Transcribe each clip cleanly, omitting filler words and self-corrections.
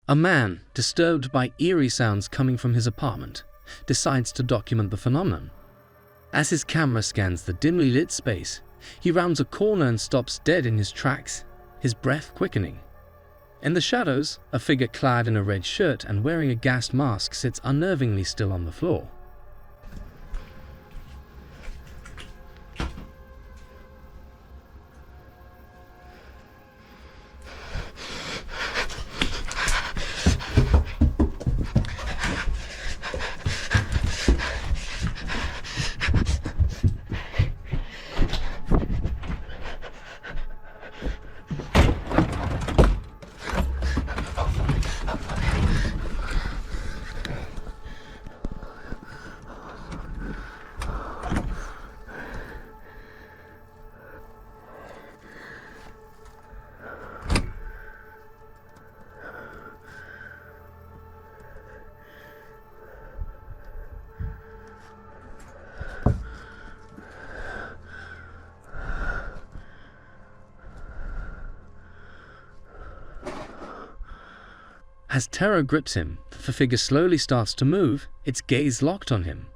A man, disturbed by eerie sounds coming from his apartment, decides to document the phenomenon. As his camera scans the dimly lit space, he rounds a corner and stops dead in his tracks, his breath quickening. In the shadows, a figure clad in a red shirt and wearing a gas mask sits unnervingly still on the floor. As terror grips him, the figure slowly starts to move, its gaze locked on him.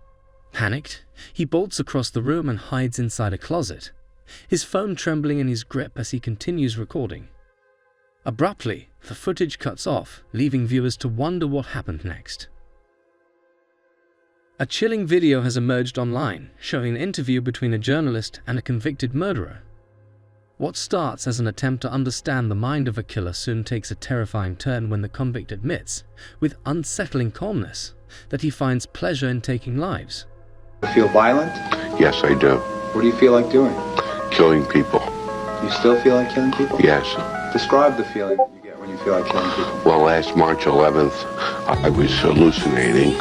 Panicked, he bolts across the room and hides inside a closet, his phone trembling in his grip as he continues recording. Abruptly, the footage cuts off, leaving viewers to wonder what happened next. A chilling video has emerged online, showing an interview between a journalist and a convicted murderer. What starts as an attempt to understand the mind of a killer soon takes a terrifying turn when the convict admits, with unsettling calmness, that he finds pleasure in taking lives. You feel violent? Yes, I do. What do you feel like doing? Killing people. You still feel like killing people? Yes. Describe the feeling you get when you feel like killing people. Well, last March 11th, I was hallucinating,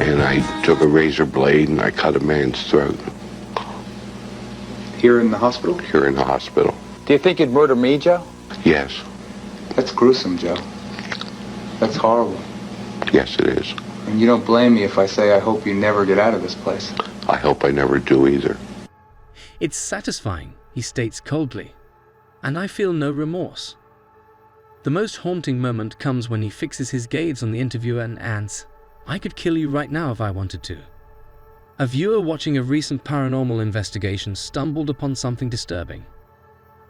and I took a razor blade and I cut a man's throat. Here in the hospital? Here in the hospital. Do you think you'd murder me, Joe? Yes. That's gruesome, Joe. That's horrible. Yes, it is. And you don't blame me if I say I hope you never get out of this place. I hope I never do either. It's satisfying, he states coldly, and I feel no remorse. The most haunting moment comes when he fixes his gaze on the interviewer and adds, "I could kill you right now if I wanted to." A viewer watching a recent paranormal investigation stumbled upon something disturbing.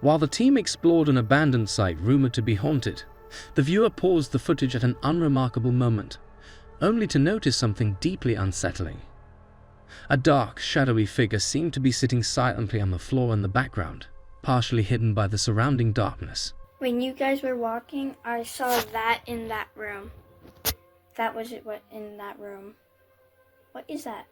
While the team explored an abandoned site rumored to be haunted, the viewer paused the footage at an unremarkable moment, only to notice something deeply unsettling. A dark, shadowy figure seemed to be sitting silently on the floor in the background, partially hidden by the surrounding darkness. When you guys were walking, I saw that in that room. That was it, what in that room. What is that?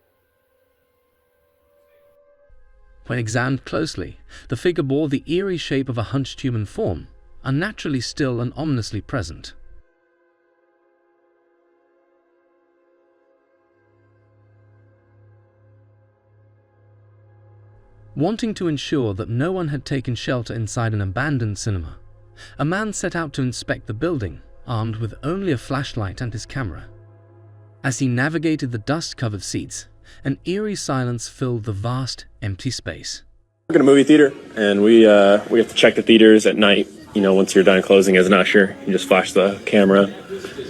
When examined closely, the figure bore the eerie shape of a hunched human form, unnaturally still and ominously present. Wanting to ensure that no one had taken shelter inside an abandoned cinema, a man set out to inspect the building, armed with only a flashlight and his camera. As he navigated the dust-covered seats, an eerie silence filled the vast, empty space. We're in a movie theater, and we have to check the theaters at night. You know, once you're done closing as an usher, you just flash the camera.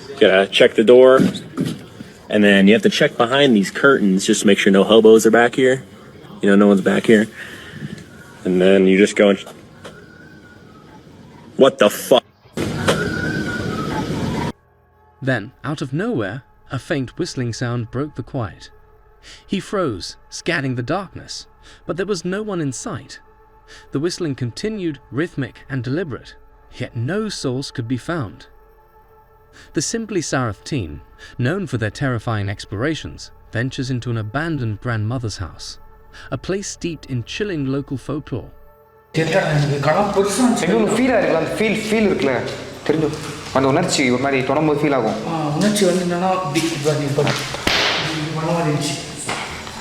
You gotta check the door, and then you have to check behind these curtains just to make sure no hobos are back here. You know, no one's back here. And then you just go and... What the fuck? Then, out of nowhere, a faint whistling sound broke the quiet. He froze, scanning the darkness, but there was no one in sight. The whistling continued, rhythmic and deliberate, yet no source could be found. The Simply Sarif team, known for their terrifying explorations, ventures into an abandoned grandmother's house, a place steeped in chilling local folklore. feel இருக்குல தெரியும் அந்த உணர்ச்சி ஒரு மாதிரி தொடரும்போது feel ஆகும் உணர்ச்சி வந்து என்னன்னா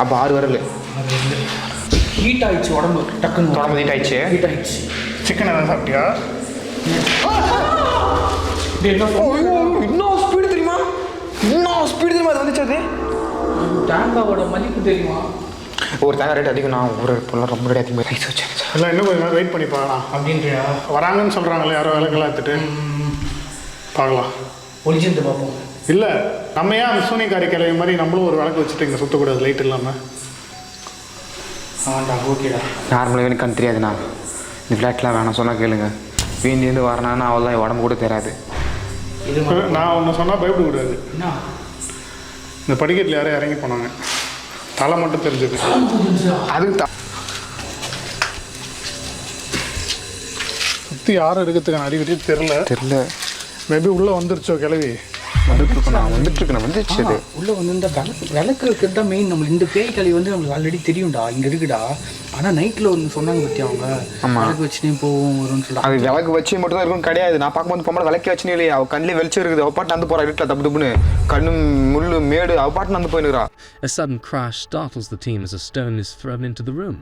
அப்போ 6 வரல ஹீட் ஆயிடுச்சு உடம்பு டக்குன்னு உடம்பு ஹீட் ஆயிடுச்சு சிக்கன் எதாவது சாப்பிட்டியா இன்னும் ஸ்பீடு தெரியுமா அது வந்துச்சு அது தேங்காவோட மதிப்பு தெரியுமா ஒரு தேங்காய் ரேட் அதிகம் நான் ஒரு பொருள் ரொம்ப ரேட் அதிகமாக ரைஸ் வச்சேன் இல்லை இன்னும் கொஞ்சம் நேரம் வெயிட் பண்ணி பார்க்கலாம் அப்படின்றியா வராங்கன்னு சொல்கிறாங்களே யாரோ விலங்கெல்லாம் எடுத்துட்டு பார்க்கலாம் ஒளிச்சிருந்து பார்ப்போம். இல்லை நம்ம ஏன் அந்த சூனியக்காரி கிளவி மாதிரி நம்மளும் ஒரு விளக்கு வச்சுட்டு இங்கே சுற்றக்கூடாது லைட் இல்லாமல்? ஆண்டா ஓகேடா. நார்மலாக எனக்கு கண் தெரியாதுண்ணா. இந்த ஃப்ளாட்லாம் வேணாம் சொன்னால் கேளுங்க. வீண்டிலேருந்து வரனான்னா அவ்வளோதான் உடம்பு கூட தெரியாது. இது நான் ஒன்று சொன்னால் பயப்படக்கூடாது. என்ன இந்த படிக்கட்டில் யாரும் இறங்கி போனாங்க, தலை மட்டும் தெரிஞ்சது. அதுக்கு சுற்றி யாரும் இருக்கிறதுக்கான அறிகுறி தெரில. மேபி உள்ளே வந்துருச்சோ கிளவி. வந்துருச்சு. உள்ளே வந்து இந்த விளக்கு இருக்கிறது தான் மெயின். நம்ம இந்த பேய் களி வந்து நம்மளுக்கு ஆல்ரெடி தெரியும்டா, இங்கே இருக்குடா. ஆனால் நைட்டில் ஒன்று சொன்னாங்க பற்றி அவங்க விளக்கு வச்சுனே போவோம் வரும்னு சொல்லி. அது விளக்கு வச்சு மட்டும் தான் இருக்கும் கிடையாது. நான் பார்க்கும்போது பொம்பளை விளக்கி வச்சுனே இல்லையா, அவள் கண்ணிலே வெளிச்சம் இருக்குது. அவள் பாட்டு வந்து போகிறா வீட்டில் தப்பு தப்புன்னு கண்ணு முள்ளு மேடு அவள் பாட்டு வந்து போயினுறா. A sudden crash startles the team as a stone is thrown into the room.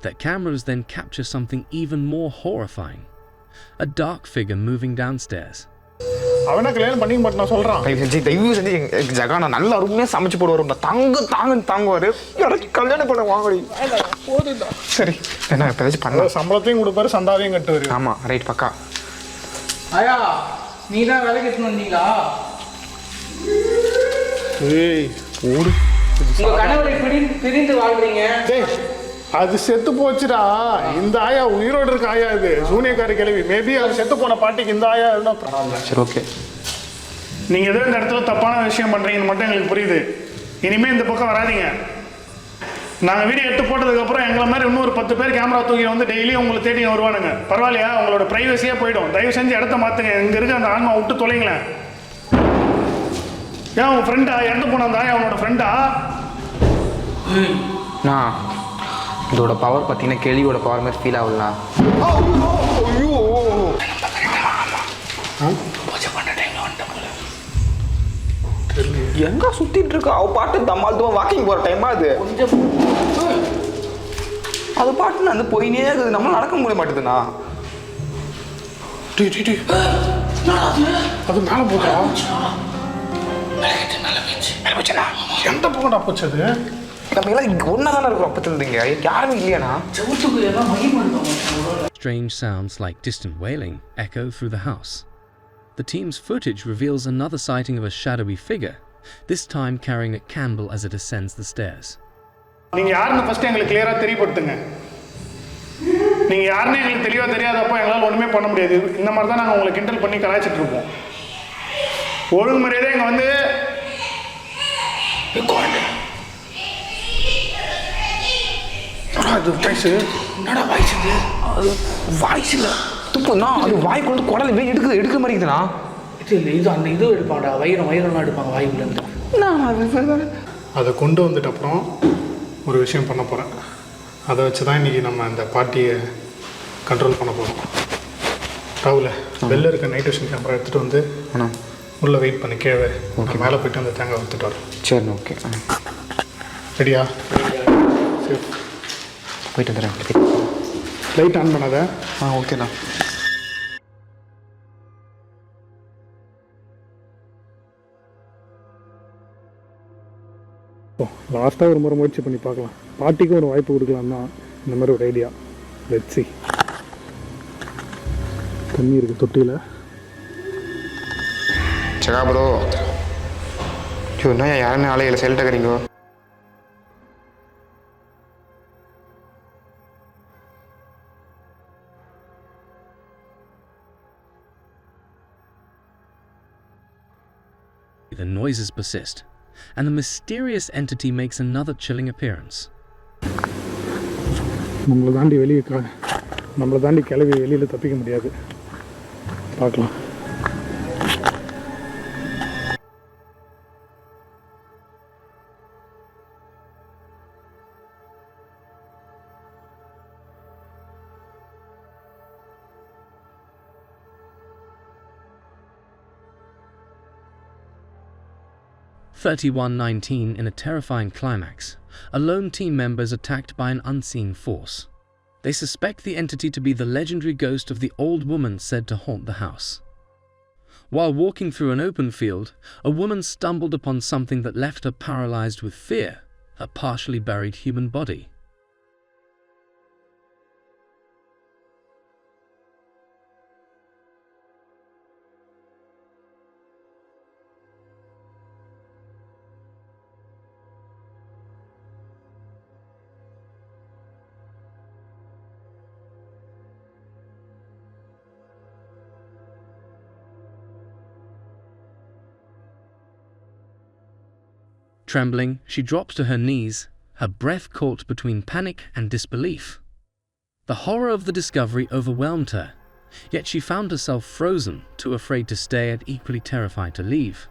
Their cameras then capture something even more horrifying. A dark figure moving downstairs. அவனா கல்யாணம் பண்ணிக்க மாட்டேன் நான் சொல்கிறான். தயவு செஞ்சு ஜகா நான் நல்லா அருமையாக சமைச்சு போடுவார். தாங்குவார். கல்யாணம் பண்ண வாங்கடி போதுண்டா. சரி என்ன இப்போதாச்சும் பண்ண சம்பளத்தையும் கொடுப்பாரு, சந்தாவையும் கட்டுவார். ஆமாம் ரைட் பக்கா. ஆயா நீ தான் விளக்கு எடுத்துன்னு வந்தீங்களா? ஏய் ஓடு. உங்கள் கணவரை பிரிந்து வாழ்றீங்க. அது செத்து போச்சுடா. இந்த ஆயா உயிரோடு இருக்க ஆயா. இது சூனியக்காரி கிளவி. மேபி அது செத்து போன பாட்டிக்கு இந்த ஆயா இருந்தால் பரவாயில்ல. சரி ஓகே. நீங்கள் எதோ இந்த இடத்துல தப்பான விஷயம் பண்ணுறீங்கன்னு மட்டும் எங்களுக்கு புரியுது. இனிமேல் இந்த பக்கம் வராதிங்க. நாங்கள் வீடியோ எடுத்து போட்டதுக்கப்புறம் எங்களை மாதிரி இன்னொரு 10 பேர் கேமரா தூக்கி வந்து டெய்லியும் உங்களை தேடி வருவானுங்க. பரவாயில்லையா? உங்களோட ப்ரைவசியாக போயிடும். தயவு செஞ்சு இடத்த மாற்றுங்க. இங்கே இருக்க அந்த ஆன்மா விட்டு தொலைங்களேன். ஏன் உங்கள் ஃப்ரெண்டா இறந்து போன அந்த ஆயா அவனோட ஃப்ரெண்டா? இதோட பவர் பார்த்தீங்கன்னா கேள்வியோட பவர் மாதிரி ஃபீல் ஆகலாம். எங்க சுத்திட்டு இருக்கா அவ பாட்டு? தம்மால் வாக்கிங் போற டைமா அது? அது பாட்டு அந்த போயினே இருக்குது. நம்ம நடக்க முடிய மாட்டேதுண்ணா. அது மேலே போட்டா எந்த பக்கம்டா போச்சு? அது நம்ம எல்லாம் ஒன்றா தானே இருக்கிறோம். அப்பத்துலேருந்துங்க யாருமே இல்லையாண்ணா? Strange sounds like distant wailing echo through the house. The team's footage reveals another sighting of a shadowy figure, this time carrying a candle as it ascends the stairs. நீங்க யாருன்னு ஃபர்ஸ்ட் எங்களுக்கு கிளியரா தெரியப்படுத்துங்க. நீங்க யாருன்னு எங்களுக்கு தெளிவா தெரியாதப்போ எங்களால் ஒண்ணுமே பண்ண முடியாது. இந்த மாதிரி தான் நாங்கள் உங்களை கிண்டல் பண்ணி கலாய்ச்சிட்டு இருப்போம். ஒழுங்குமுறையே இங்கே வந்து அது வாய்ஸ் என்னடா வாய்ஸ்? அது வாய்ஸ் இல்லை துப்புண்ணா. அது வாய்க்கு வந்து குடல் எடுக்கிற மாதிரி இருக்குதுண்ணா. இது அந்த இது எடுப்பாங்கடா, வைரம்லாம் எடுப்பாங்க வாய்க்குள்ளேருந்து. அதை கொண்டு வந்துட்டு அப்புறம் ஒரு விஷயம் பண்ண போகிறேன். அதை வச்சு தான் இன்றைக்கி நம்ம அந்த பார்ட்டியை கண்ட்ரோல் பண்ண போகிறோம். ராகுல வெளில இருக்க நைட் விஷன் கேமரா எடுத்துகிட்டு வந்து உள்ளே வெயிட் பண்ணி கேவே. ஓகே மேலே போய்ட்டு அந்த தேங்காய் எடுத்துகிட்டு வரோம். சரி ஓகே. ரெடியா? சரி போயிட்டு வந்துடுறேன். லைட் ஆன் பண்ணாத. ஓகேண்ணா. லாஸ்ட்டாக ஒரு முறை முயற்சி பண்ணி பார்க்கலாம். பாட்டிக்கும் ஒரு வாய்ப்பு கொடுக்கலாம் தான் இந்த மாதிரி ஒரு ஐடியா. Let's see. தண்ணி இருக்குது தொட்டியில். சகா ப்ரோ இன்னும் யாருமே ஆலையில் சைலண்டாக இருக்கிறீங்க. The noises persist, and the mysterious entity makes another chilling appearance. நம்மளை தாண்டி கிளவி வெளியில் தப்பிக்க முடியாது. பார்க்கலாம். (31:19) in a terrifying climax, a lone team member is attacked by an unseen force. They suspect the entity to be the legendary ghost of the old woman said to haunt the house. While walking through an open field, a woman stumbled upon something that left her paralyzed with fear, a partially buried human body. Trembling, she drops to her knees, her breath caught between panic and disbelief. The horror of the discovery overwhelmed her, yet she found herself frozen, too afraid to stay and equally terrified to leave.